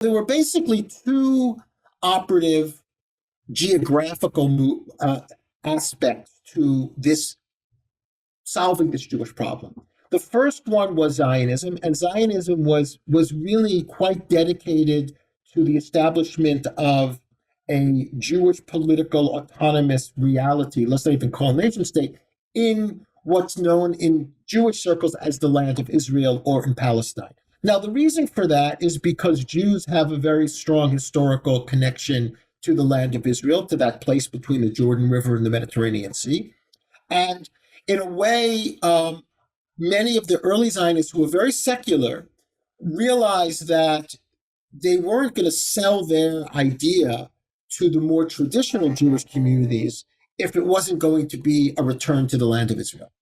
There were basically two operative geographical aspects to this solving this Jewish problem. The first one was Zionism, and Zionism was really quite dedicated to the establishment of a Jewish political autonomous reality, let's not even call it a nation state, in what's known in Jewish circles as the land of Israel or in Palestine. Now, the reason for that is because Jews have a very strong historical connection to the land of Israel, to that place between the Jordan River and the Mediterranean Sea. And in a way, many of the early Zionists who were very secular realized that they weren't going to sell their idea to the more traditional Jewish communities if it wasn't going to be a return to the land of Israel.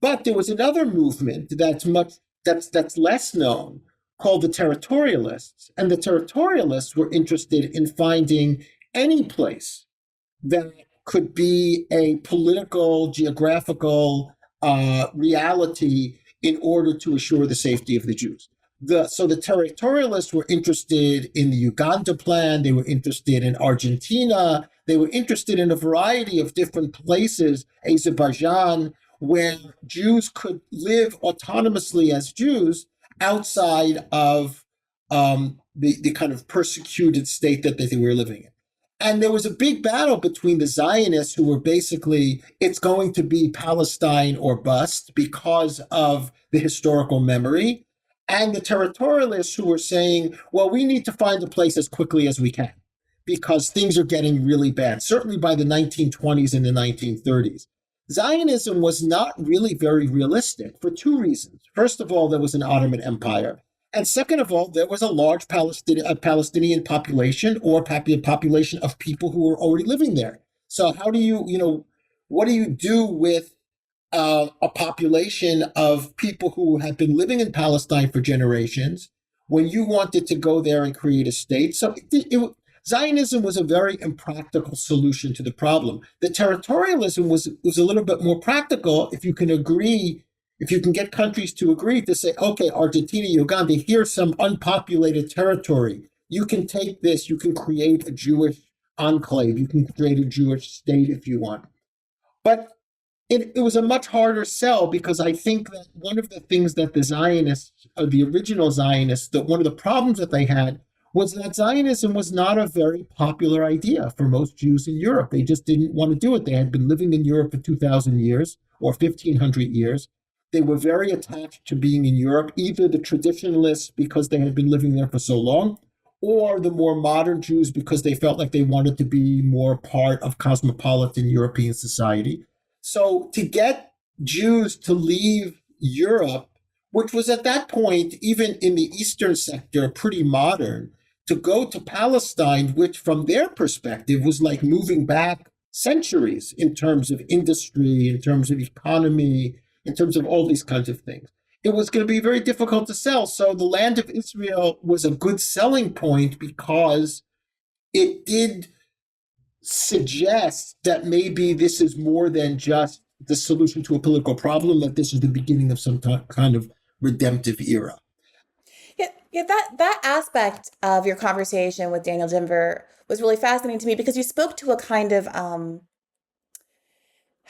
But there was another movement that's less known, called the territorialists. And the territorialists were interested in finding any place that could be a political, geographical reality in order to assure the safety of the Jews. So the territorialists were interested in the Uganda plan, they were interested in Argentina, they were interested in a variety of different places, Azerbaijan, where Jews could live autonomously as Jews outside of the kind of persecuted state that they were living in. And there was a big battle between the Zionists, who were basically, it's going to be Palestine or bust because of the historical memory, and the territorialists, who were saying, well, we need to find a place as quickly as we can because things are getting really bad, certainly by the 1920s and the 1930s. Zionism was not really very realistic for two reasons. First of all, there was an Ottoman Empire. And second of all, there was a large Palestinian population, or population of people who were already living there. So how do what do you do with a population of people who have been living in Palestine for generations when you wanted to go there and create a state? So Zionism was a very impractical solution to the problem. The territorialism was a little bit more practical if you can agree. If you can get countries to agree to say, okay, Argentina, Uganda, here's some unpopulated territory. You can take this, you can create a Jewish enclave, you can create a Jewish state if you want. But it was a much harder sell, because I think that one of the things that the Zionists, or the original Zionists, that one of the problems that they had was that Zionism was not a very popular idea for most Jews in Europe. They just didn't want to do it. They had been living in Europe for 2,000 years or 1,500 years. They were very attached to being in Europe, either the traditionalists because they had been living there for so long, or the more modern Jews because they felt like they wanted to be more part of cosmopolitan European society. So to get Jews to leave Europe, which was at that point, even in the Eastern sector, pretty modern, to go to Palestine, which from their perspective was like moving back centuries in terms of industry, in terms of economy, in terms of all these kinds of things. It was going to be very difficult to sell. So the land of Israel was a good selling point because it did suggest that maybe this is more than just the solution to a political problem, that this is the beginning of some kind of redemptive era. Yeah, that aspect of your conversation with Daniel Denver was really fascinating to me, because you spoke to a kind of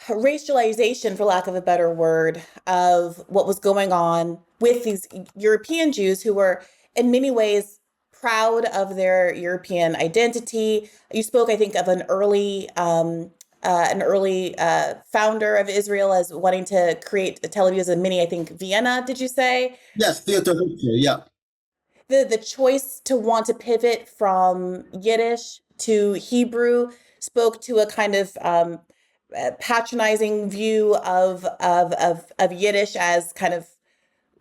racialization, for lack of a better word, of what was going on with these European Jews who were in many ways proud of their European identity. You spoke, I think, of an early founder of Israel as wanting to create Tel Aviv as a mini, I think, Vienna, did you say? Yes, Theodor Herzl, yeah. The choice to want to pivot from Yiddish to Hebrew spoke to a kind of patronizing view of Yiddish as kind of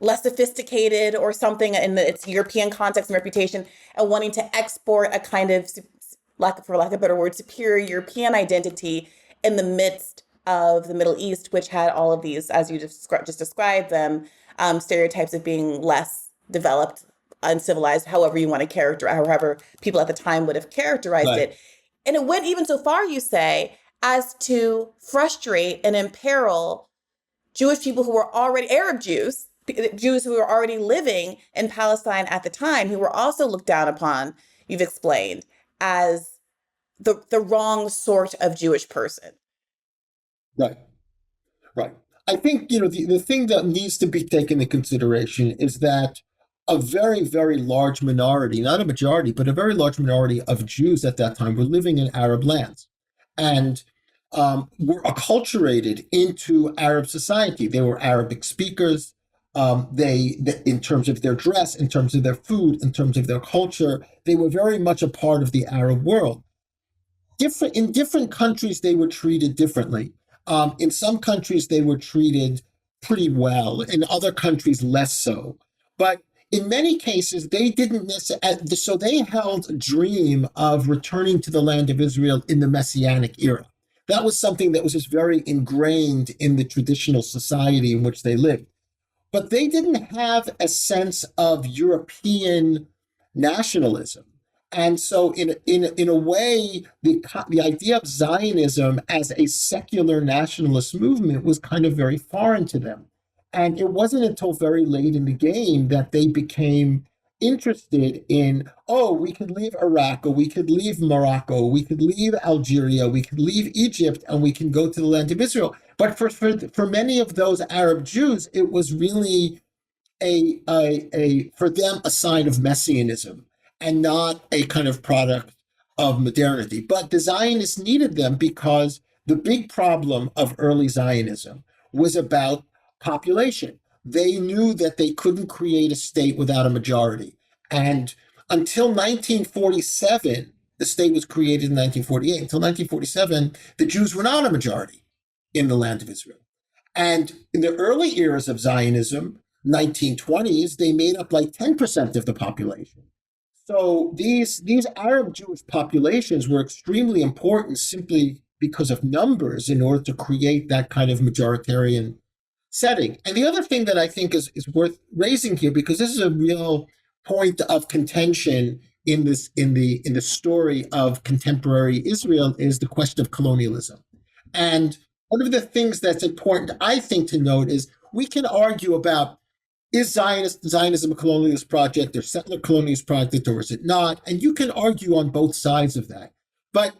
less sophisticated or something in its European context and reputation, and wanting to export a kind of, for lack of a better word, superior European identity in the midst of the Middle East, which had all of these, as you just described them, stereotypes of being less developed, uncivilized, however you want to characterize, however people at the time would have characterized it. And it went even so far, you say, as to frustrate and imperil Jewish people who were already Arab Jews Jews who were already living in Palestine at the time, who were also looked down upon, you've explained, as the wrong sort of Jewish person. Right, right. I think, the thing that needs to be taken into consideration is that a very, very large minority, not a majority, but a very large minority of Jews at that time were living in Arab lands and were acculturated into Arab society. They were Arabic speakers. In terms of their dress, in terms of their food, in terms of their culture, they were very much a part of the Arab world. In different countries, they were treated differently. In some countries, they were treated pretty well. In other countries, less so. But in many cases, they didn't necessarily. So they held a dream of returning to the land of Israel in the Messianic era. That was something that was just very ingrained in the traditional society in which they lived. But they didn't have a sense of European nationalism. And so in a way, the idea of Zionism as a secular nationalist movement was kind of very foreign to them. And it wasn't until very late in the game that they became interested in, oh, we could leave Iraq, or we could leave Morocco, we could leave Algeria, we could leave Egypt, and we can go to the land of Israel. But for many of those Arab Jews, it was really for them a sign of messianism and not a kind of product of modernity. But the Zionists needed them because the big problem of early Zionism was about population. They knew that they couldn't create a state without a majority. And until 1947, the state was created in 1948. Until 1947, the Jews were not a majority in the land of Israel. And in the early eras of Zionism, 1920s, they made up like 10% of the population. So these Arab Jewish populations were extremely important simply because of numbers in order to create that kind of majoritarian setting. And the other thing that I think is worth raising here, because this is a real point of contention in the story of contemporary Israel, is the question of colonialism. And one of the things that's important, I think, to note is we can argue about, is Zionism a colonialist project or settler colonialist project, or is it not? And you can argue on both sides of that. But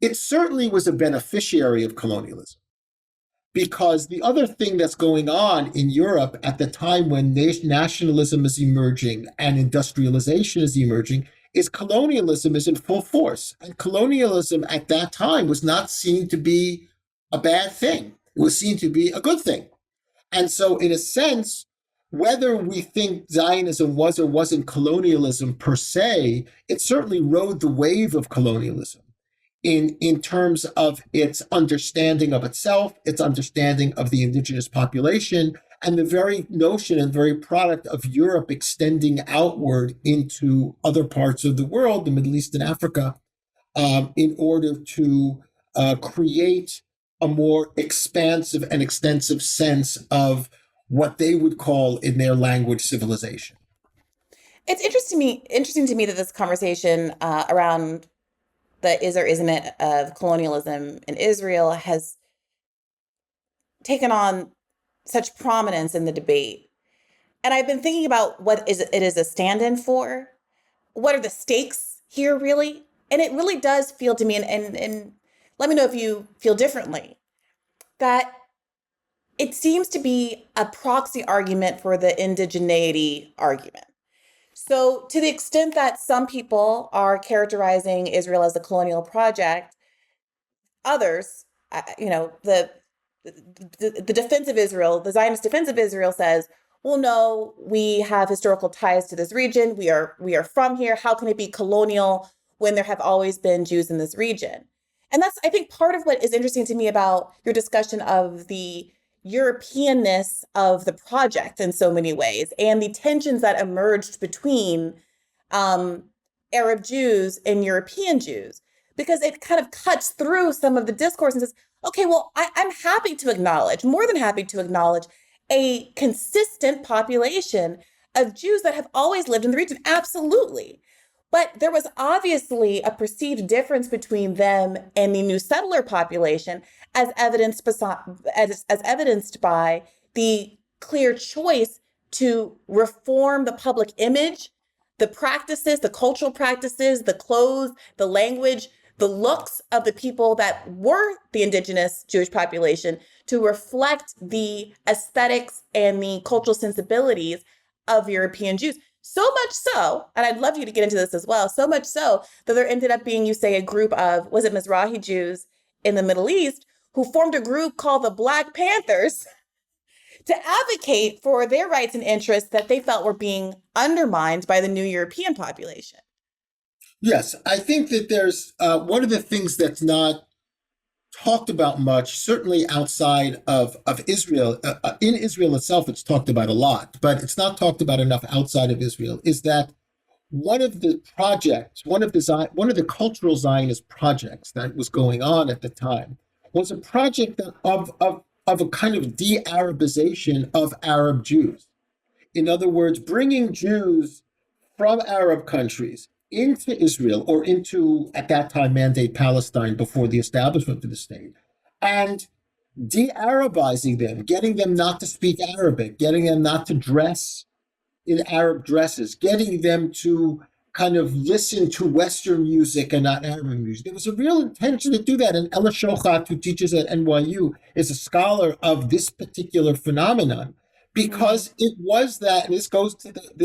it certainly was a beneficiary of colonialism. Because the other thing that's going on in Europe at the time when nationalism is emerging and industrialization is emerging is colonialism is in full force. And colonialism at that time was not seen to be a bad thing. It was seen to be a good thing. And so in a sense, whether we think Zionism was or wasn't colonialism per se, it certainly rode the wave of colonialism in terms of its understanding of itself, its understanding of the indigenous population, and the very notion and very product of Europe extending outward into other parts of the world, the Middle East and Africa, in order to create a more expansive and extensive sense of what they would call in their language civilization. It's interesting to me that this conversation around the is or isn't it of colonialism in Israel has taken on such prominence in the debate. And I've been thinking about what it is a stand-in for. What are the stakes here, really? And it really does feel to me, and let me know if you feel differently, that it seems to be a proxy argument for the indigeneity argument. So to the extent that some people are characterizing Israel as a colonial project, others, the defense of Israel, the Zionist defense of Israel says, well, no, we have historical ties to this region. We are from here. How can it be colonial when there have always been Jews in this region? And that's, I think, part of what is interesting to me about your discussion of the Europeanness of the project in so many ways, and the tensions that emerged between Arab Jews and European Jews, because it kind of cuts through some of the discourse and says, okay, well, I'm happy to acknowledge, more than happy to acknowledge, a consistent population of Jews that have always lived in the region. Absolutely. But there was obviously a perceived difference between them and the new settler population, as evidenced by the clear choice to reform the public image, the practices, the cultural practices, the clothes, the language, the looks of the people that were the indigenous Jewish population to reflect the aesthetics and the cultural sensibilities of European Jews. So much so, and I'd love you to get into this as well, so much so that there ended up being, you say, a group of, was it Mizrahi Jews in the Middle East who formed a group called the Black Panthers to advocate for their rights and interests that they felt were being undermined by the new European population. Yes, I think that there's one of the things that's not talked about much, certainly outside of Israel. In Israel itself, it's talked about a lot, but it's not talked about enough outside of Israel, is that one of the projects, one of the cultural Zionist projects that was going on at the time was a project of a kind of de-Arabization of Arab Jews. In other words, bringing Jews from Arab countries into Israel or into, at that time, Mandate Palestine before the establishment of the state, and de-Arabizing them, getting them not to speak Arabic, getting them not to dress in Arab dresses, getting them to kind of listen to Western music and not Arabic music. There was a real intention to do that. And Ella Shochat, who teaches at NYU, is a scholar of this particular phenomenon, because it was that, and this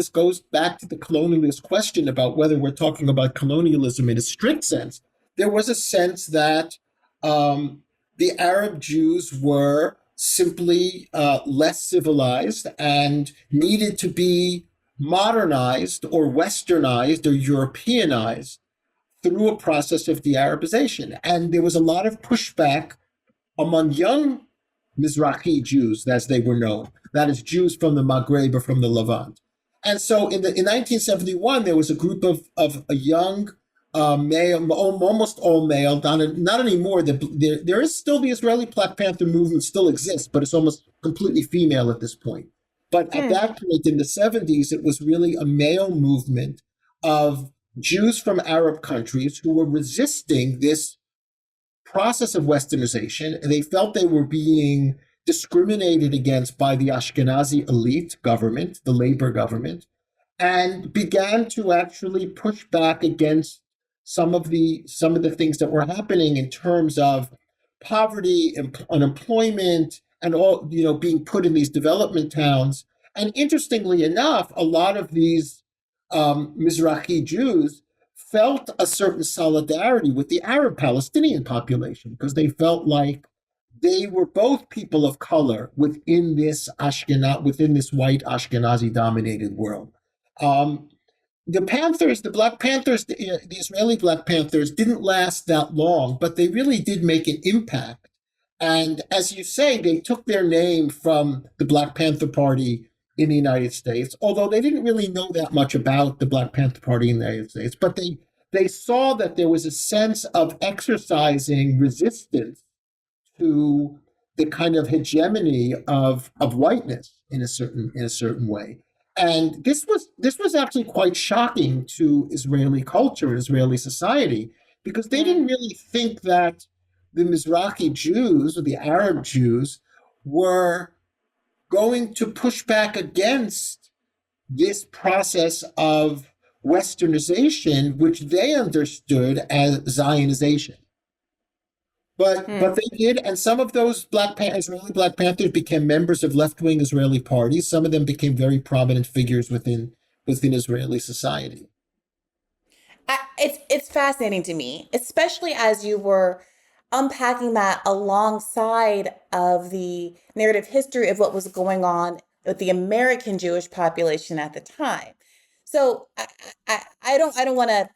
goes back to the colonialist question about whether we're talking about colonialism in a strict sense. There was a sense that the Arab Jews were simply less civilized and needed to be modernized or westernized or Europeanized through a process of de-Arabization. And there was a lot of pushback among young Mizrahi Jews, as they were known, that is, Jews from the Maghreb or from the Levant. And so in 1971, there was a group of a young male, almost all male, not anymore. There is still the Israeli Black Panther movement still exists, but it's almost completely female at this point. But at that point in the 70s, it was really a male movement of Jews from Arab countries who were resisting this process of westernization. And they felt they were being discriminated against by the Ashkenazi elite government, the labor government, and began to actually push back against some of the things that were happening in terms of poverty, unemployment, and all, being put in these development towns. And interestingly enough, a lot of these Mizrahi Jews felt a certain solidarity with the Arab Palestinian population, because they felt like they were both people of color within this white Ashkenazi dominated world. The Panthers, the Black Panthers, the Israeli Black Panthers didn't last that long, but they really did make an impact. And as you say, they took their name from the Black Panther Party in the United States, although they didn't really know that much about the Black Panther Party in the United States. But they saw that there was a sense of exercising resistance to the kind of hegemony of whiteness in a certain way. And this was actually quite shocking to Israeli culture, Israeli society, because they didn't really think that the Mizrahi Jews or the Arab Jews were going to push back against this process of westernization, which they understood as Zionization. But they did, and some of those Israeli Black Panthers became members of left-wing Israeli parties. Some of them became very prominent figures within Israeli society. It's fascinating to me, especially as you were unpacking that alongside of the narrative history of what was going on with the American Jewish population at the time. So I don't want to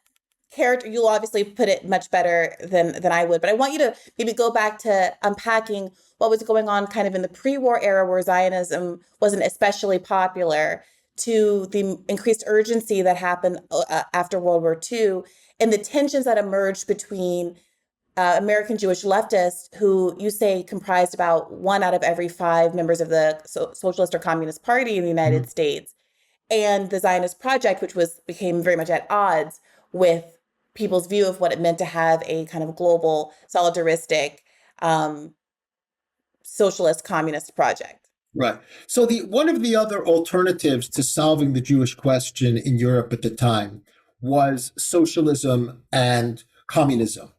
character. You'll obviously put it much better than I would, but I want you to maybe go back to unpacking what was going on kind of in the pre-war era where Zionism wasn't especially popular, to the increased urgency that happened after World War II, and the tensions that emerged between American Jewish leftists, who you say comprised about 1 out of every 5 members of the Socialist or Communist Party in the United States, and the Zionist Project, which became very much at odds with people's view of what it meant to have a kind of global, solidaristic, socialist communist project. Right. So the one of the other alternatives to solving the Jewish question in Europe at the time was socialism and communism.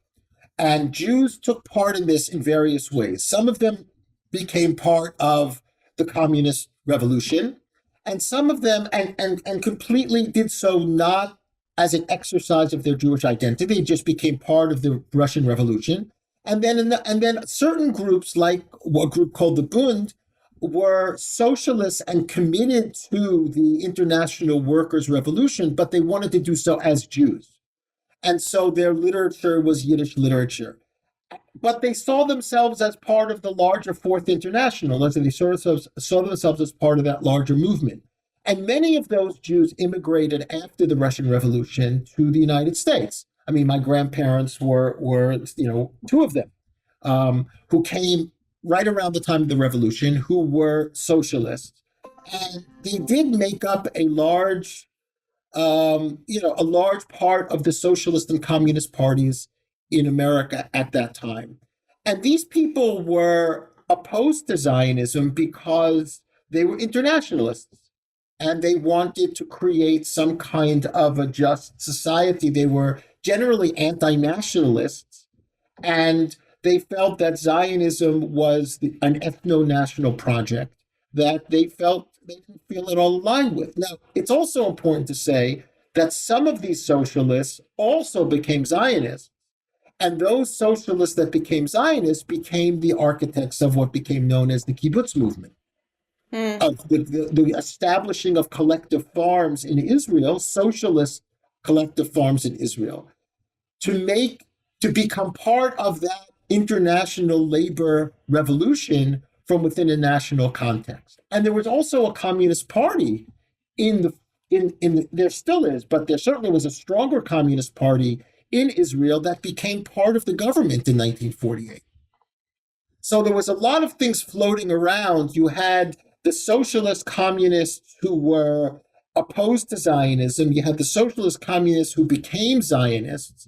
And Jews took part in this in various ways. Some of them became part of the communist revolution, and some of them and completely did so not as an exercise of their Jewish identity, it just became part of the Russian Revolution. And then certain groups, like a group called the Bund, were socialists and committed to the International Workers' Revolution, but they wanted to do so as Jews. And so their literature was Yiddish literature. But they saw themselves as part of the larger Fourth International, as they saw themselves as part of that larger movement. And many of those Jews immigrated after the Russian Revolution to the United States. I mean, my grandparents were two of them, who came right around the time of the revolution, who were socialists. And they did make up a large part of the socialist and communist parties in America at that time. And these people were opposed to Zionism because they were internationalists and they wanted to create some kind of a just society. They were generally anti-nationalists, and they felt that Zionism was an ethno-national project that they didn't feel at all aligned with. Now, it's also important to say that some of these socialists also became Zionists, and those socialists that became Zionists became the architects of what became known as the kibbutz movement, of the establishing of collective farms in Israel, socialist collective farms in Israel, to become part of that international labor revolution from within a national context. And there was also a communist party there still is, but there certainly was a stronger communist party in Israel that became part of the government in 1948. So there was a lot of things floating around. You had the socialist communists who were opposed to Zionism. You had the socialist communists who became Zionists.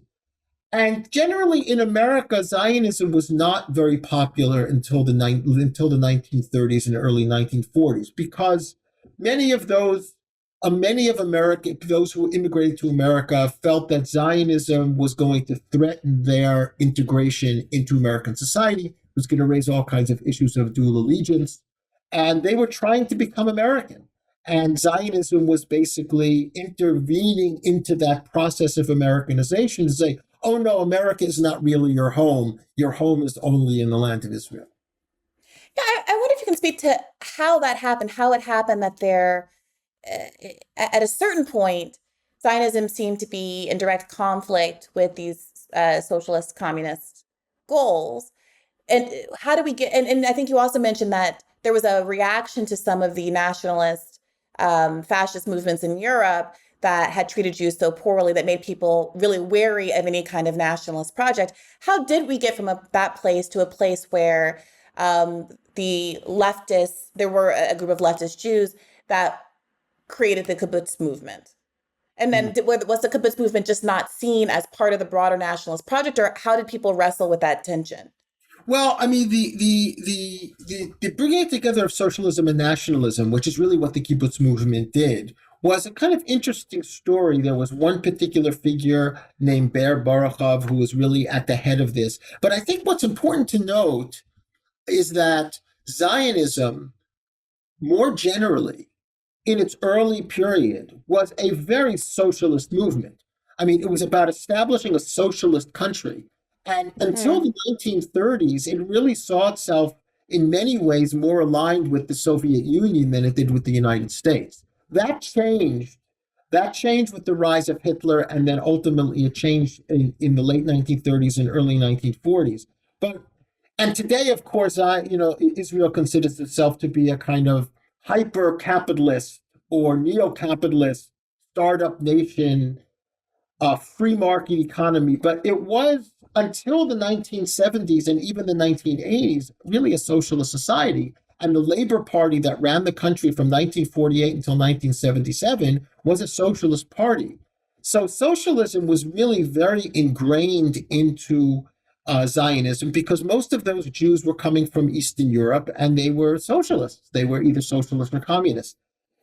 And generally in America, Zionism was not very popular until the 1930s and early 1940s, because many of those who immigrated to America felt that Zionism was going to threaten their integration into American society, was going to raise all kinds of issues of dual allegiance, and they were trying to become American. And Zionism was basically intervening into that process of Americanization to say, oh no, America is not really your home. Your home is only in the land of Israel. Yeah, I wonder if you can speak to how that happened, how it happened that at a certain point, Zionism seemed to be in direct conflict with these socialist communist goals. And how do we get, and I think you also mentioned that there was a reaction to some of the nationalist fascist movements in Europe that had treated Jews so poorly that made people really wary of any kind of nationalist project. How did we get from that place to a place where the leftists, there were a group of leftist Jews that created the kibbutz movement? And then was the kibbutz movement just not seen as part of the broader nationalist project, or how did people wrestle with that tension? Well, I mean, the bringing together of socialism and nationalism, which is really what the kibbutz movement did, was a kind of interesting story. There was one particular figure named Ber Barakhov who was really at the head of this. But I think what's important to note is that Zionism, more generally, in its early period, was a very socialist movement. I mean, it was about establishing a socialist country. And until the 1930s, it really saw itself in many ways more aligned with the Soviet Union than it did with the United States. That changed with the rise of Hitler, and then ultimately it changed in the late 1930s and early 1940s. And today, of course, Israel considers itself to be a kind of hyper-capitalist or neo-capitalist startup nation, free market economy. But it was, until the 1970s and even the 1980s, really a socialist society. And the Labor Party that ran the country from 1948 until 1977 was a socialist party. So socialism was really very ingrained into Zionism, because most of those Jews were coming from Eastern Europe and they were socialists. They were either socialists or communists.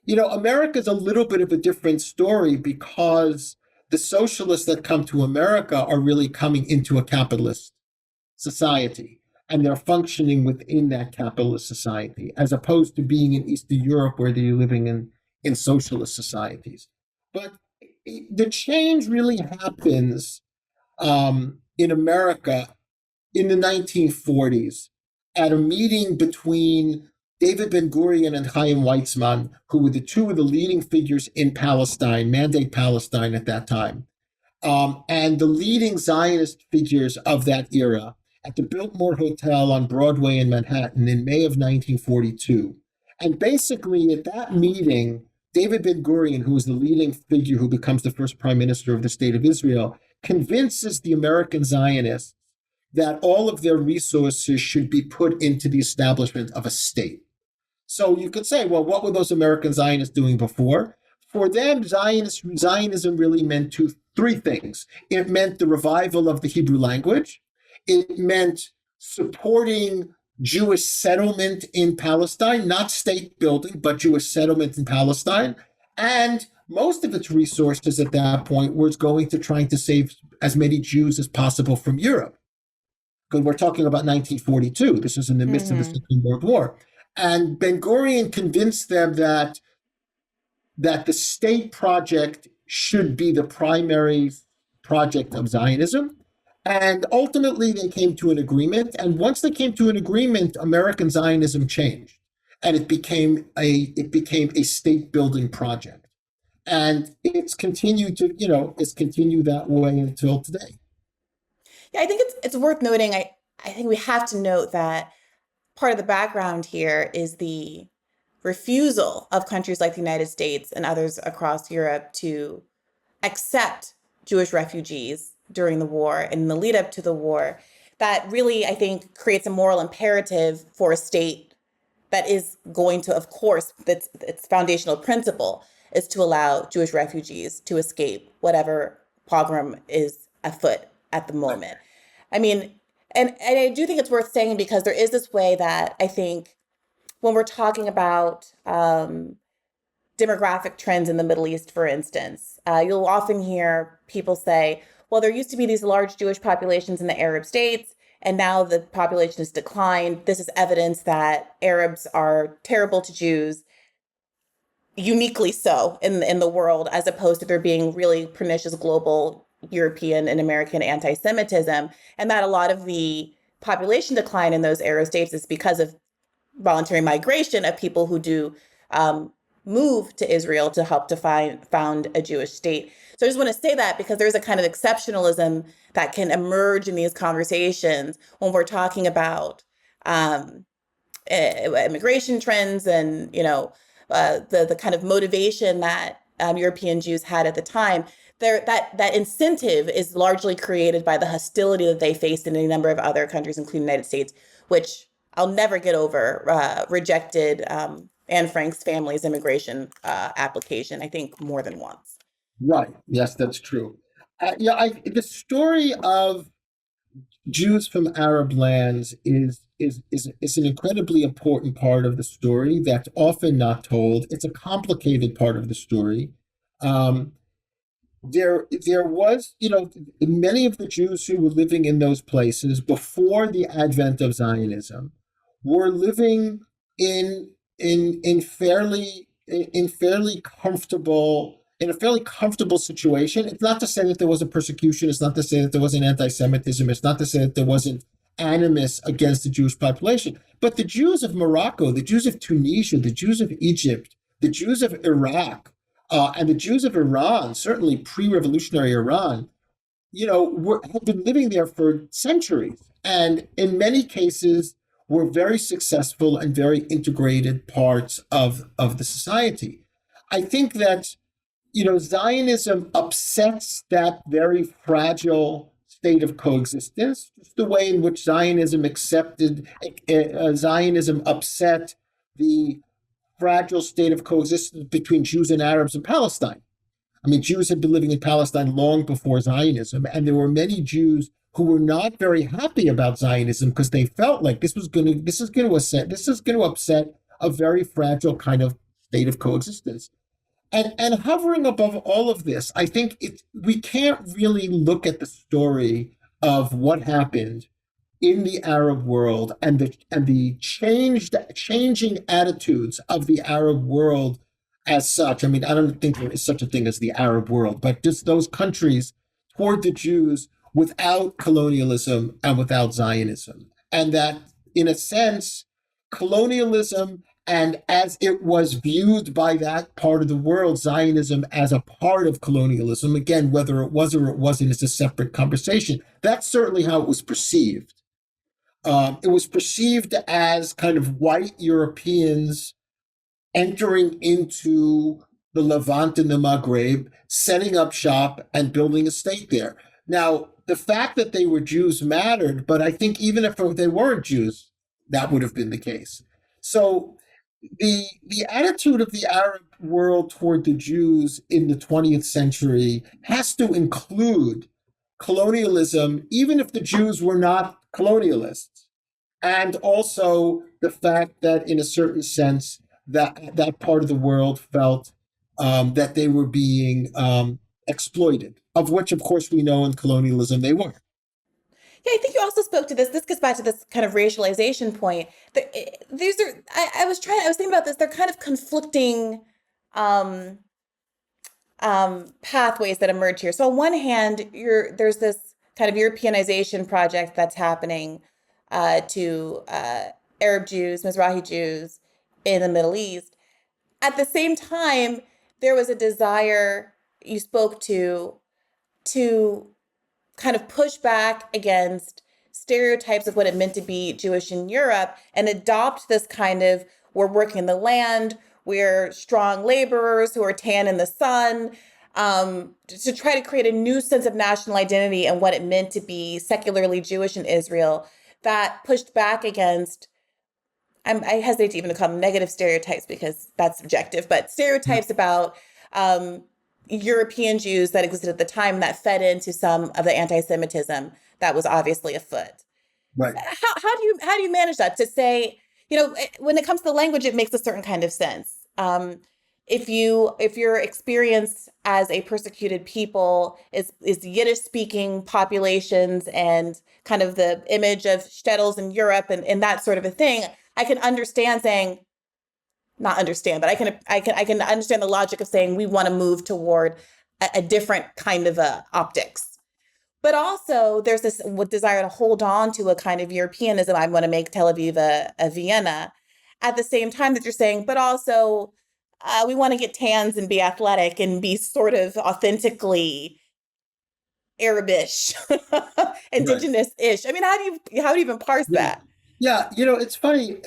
America's a little bit of a different story because the socialists that come to America are really coming into a capitalist society, and they're functioning within that capitalist society, as opposed to being in Eastern Europe where they're living in socialist societies. But the change really happens in America in the 1940s at a meeting between David Ben-Gurion and Chaim Weizmann, who were the two of the leading figures in Palestine, Mandate Palestine at that time, and the leading Zionist figures of that era at the Biltmore Hotel on Broadway in Manhattan in May of 1942. And basically at that meeting, David Ben-Gurion, who was the leading figure who becomes the first prime minister of the state of Israel, convinces the American Zionists that all of their resources should be put into the establishment of a state. So you could say, well, what were those American Zionists doing before? For them, Zionism really meant three things. It meant the revival of the Hebrew language. It meant supporting Jewish settlement in Palestine, not state building, but Jewish settlement in Palestine. And most of its resources at that point was going to trying to save as many Jews as possible from Europe. Because we're talking about 1942. This is in the midst of the Second World War. And Ben-Gurion convinced them that the state project should be the primary project of Zionism. And ultimately, they came to an agreement. And once they came to an agreement, American Zionism changed, and it became a state building project. And it's continued that way until today. Yeah, I think it's worth noting. I think we have to note that part of the background here is the refusal of countries like the United States and others across Europe to accept Jewish refugees during the war and in the lead up to the war. That really, I think, creates a moral imperative for a state that is going to, of course, its foundational principle is to allow Jewish refugees to escape whatever pogrom is afoot at the moment. I mean, and I do think it's worth saying, because there is this way that I think when we're talking about demographic trends in the Middle East, for instance, you'll often hear people say, well, there used to be these large Jewish populations in the Arab states, and now the population has declined. This is evidence that Arabs are terrible to Jews, uniquely so in the world, as opposed to there being really pernicious global European and American anti-Semitism, and that a lot of the population decline in those Arab states is because of voluntary migration of people who do move to Israel to help to found a Jewish state. So I just want to say that because there's a kind of exceptionalism that can emerge in these conversations when we're talking about immigration trends and, the kind of motivation that European Jews had at the time. That incentive is largely created by the hostility that they faced in a number of other countries, including the United States, which I'll never get over, rejected Anne Frank's family's immigration application, I think, more than once. Right. Yes, that's true. The story of Jews from Arab lands is an incredibly important part of the story that's often not told. It's a complicated part of the story. There was, many of the Jews who were living in those places before the advent of Zionism were living in a fairly comfortable situation. It's not to say that there wasn't persecution. It's not to say that there wasn't anti-Semitism. It's not to say that there wasn't animus against the Jewish population. But the Jews of Morocco, the Jews of Tunisia, the Jews of Egypt, the Jews of Iraq, and the Jews of Iran, certainly pre-revolutionary Iran, had been living there for centuries, and in many cases were very successful and very integrated parts of the society. I think that Zionism upsets that very fragile state of coexistence, just the way in which Zionism upset the fragile state of coexistence between Jews and Arabs in Palestine. I mean, Jews had been living in Palestine long before Zionism, and there were many Jews who were not very happy about Zionism because they felt like this is going to upset a very fragile kind of state of coexistence. And hovering above all of this, I think we can't really look at the story of what happened in the Arab world and the changing attitudes of the Arab world as such. I mean, I don't think there is such a thing as the Arab world, but just those countries toward the Jews without colonialism and without Zionism. And that, in a sense, colonialism and as it was viewed by that part of the world, Zionism as a part of colonialism, again, whether it was or it wasn't is a separate conversation. That's certainly how it was perceived. It was perceived as kind of white Europeans entering into the Levant and the Maghreb, setting up shop and building a state there. Now, the fact that they were Jews mattered, but I think even if they weren't Jews, that would have been the case. So the attitude of the Arab world toward the Jews in the 20th century has to include colonialism, even if the Jews were not colonialists, and also the fact that, in a certain sense, that part of the world felt that they were being exploited, of which, of course, we know in colonialism they were. Yeah, I think you also spoke to this. This gets back to this kind of racialization point. These are, I was thinking about this. They're kind of conflicting um, pathways that emerge here. So on one hand, there's this kind of Europeanization project that's happening to Arab Jews, Mizrahi Jews in the Middle East. At the same time, there was a desire you spoke to kind of push back against stereotypes of what it meant to be Jewish in Europe and adopt this kind of, we're working the land, we're strong laborers who are tan in the sun, to try to create a new sense of national identity and what it meant to be secularly Jewish in Israel that pushed back against, I hesitate to even call them negative stereotypes because that's subjective, but stereotypes about European Jews that existed at the time that fed into some of the anti-Semitism that was obviously afoot. Right. How do you manage that to say, when it comes to the language, it makes a certain kind of sense. If your experience as a persecuted people is Yiddish speaking populations and kind of the image of shtetls in Europe and that sort of a thing, I can understand saying, not understand, but I can understand the logic of saying we want to move toward a different kind of optics. But also there's this desire to hold on to a kind of Europeanism. I want to make Tel Aviv a Vienna at the same time that you're saying, but also we want to get tans and be athletic and be sort of authentically Arabish, indigenous-ish. I mean, how do you even parse that? Yeah, it's funny.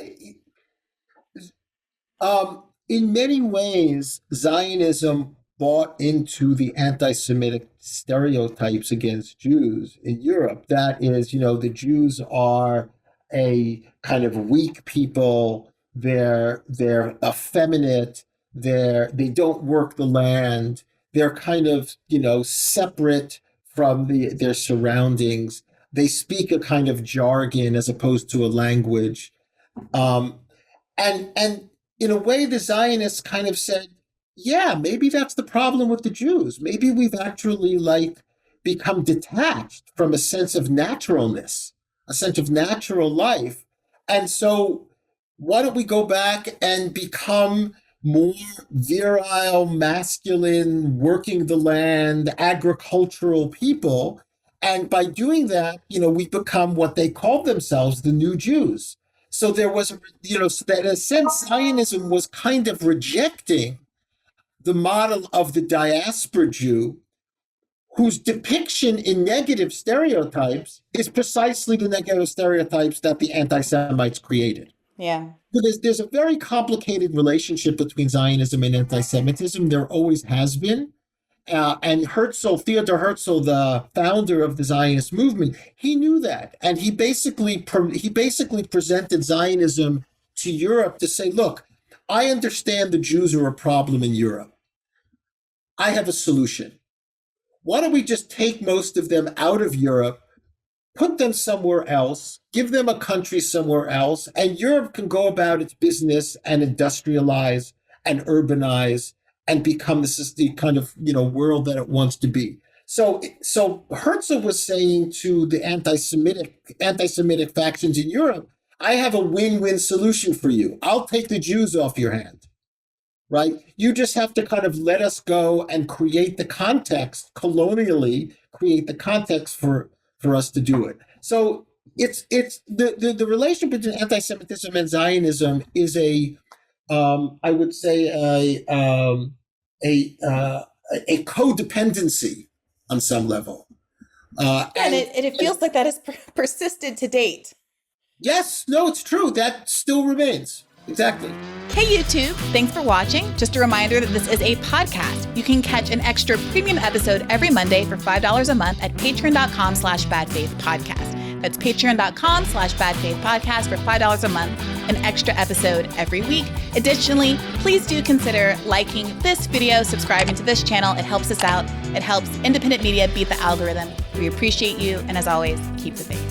In many ways, Zionism bought into the anti-Semitic stereotypes against Jews in Europe. That is, the Jews are a kind of weak people. They're effeminate. They don't work the land. They're kind of, separate from their surroundings. They speak a kind of jargon as opposed to a language. And in a way, the Zionists kind of said, yeah, maybe that's the problem with the Jews. Maybe we've actually become detached from a sense of naturalness, a sense of natural life. And so why don't we go back and become more virile, masculine, working the land, agricultural people? And by doing that, we become what they called themselves, the new Jews. So there was, so that in a sense, Zionism was kind of rejecting the model of the diaspora Jew, whose depiction in negative stereotypes is precisely the negative stereotypes that the anti-Semites created. Yeah. So there's a very complicated relationship between Zionism and anti-Semitism. There always has been. And Theodor Herzl, the founder of the Zionist movement, he knew that, and he basically presented Zionism to Europe to say, "Look, I understand the Jews are a problem in Europe. I have a solution. Why don't we just take most of them out of Europe, put them somewhere else, give them a country somewhere else, and Europe can go about its business and industrialize and urbanize and become the kind of world that it wants to be. So Herzl was saying to the anti-Semitic factions in Europe, I have a win-win solution for you. I'll take the Jews off your hand, right? You just have to kind of let us go and create the context, colonially create the context for us to do it. So it's the relation between anti-Semitism and Zionism is I would say a codependency on some level. And it feels like that has persisted to date. Yes, no, it's true. That still remains. Exactly. Hey, YouTube. Thanks for watching. Just a reminder that this is a podcast. You can catch an extra premium episode every Monday for $5 a month at patreon.com/badfaithpodcast. That's patreon.com/badfaithpodcast for $5 a month, an extra episode every week. Additionally, please do consider liking this video, subscribing to this channel. It helps us out. It helps independent media beat the algorithm. We appreciate you. And as always, keep the faith.